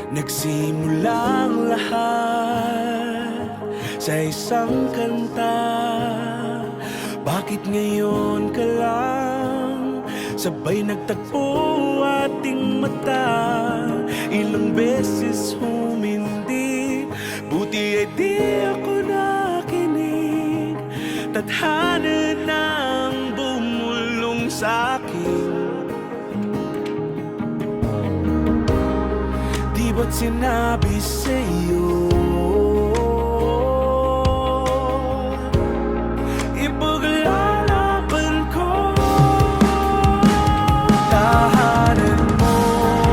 Nagsimula ang lahat sa isang kanta. Bakit ngayon ka lang sabay nagtagpo ating mata? Ilang beses humindi, buti ay di ako nakinig. Tadhana nang bumulong sa'kin. Di ba't sinabi sa'yo ipaglalaban ko? Tahanan mo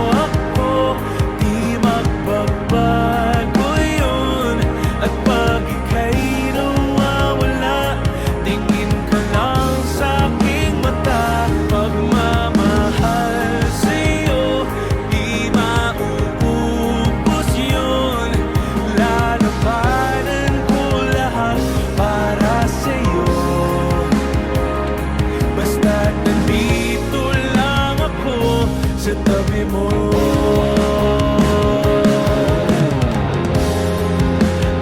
ako, di magbabago yun. At pag ika'y nawawala, tingin ka lang sa'king mata. Pagmamahal sa'yo, di mauubos yun. Lalabanan ko lahat para sa'yo. Basta't nandito lang ako sa tabi mo.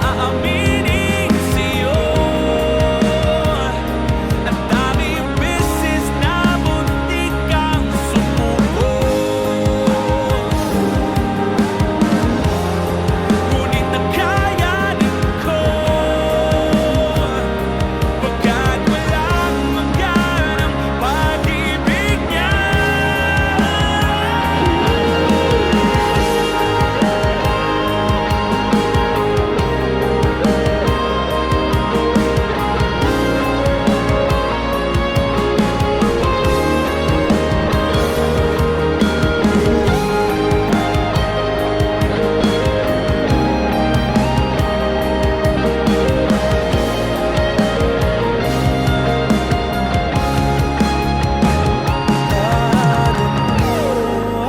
Aaminin sa'yo, ang daming beses na muntik kang sumuko. Ngunit nakayanin ko, pagkat walang hanggan ang pag-ibig niya.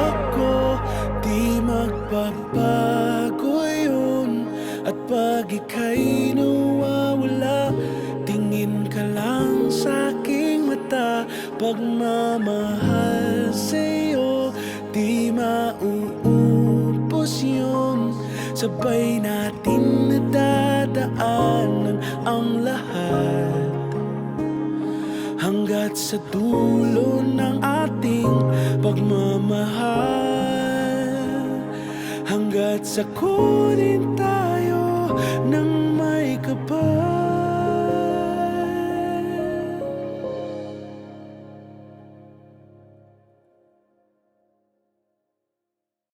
Ako, di magbabago yun. At pag ika'y nawawala, tingin ka lang sa'king mata. Pagmamahal sa'yo, di mauubos yun. Sabay natin nadadaanan ang lahat hanggat sa dulo ng ating pagmamahal. Hanggat sa kunin tayo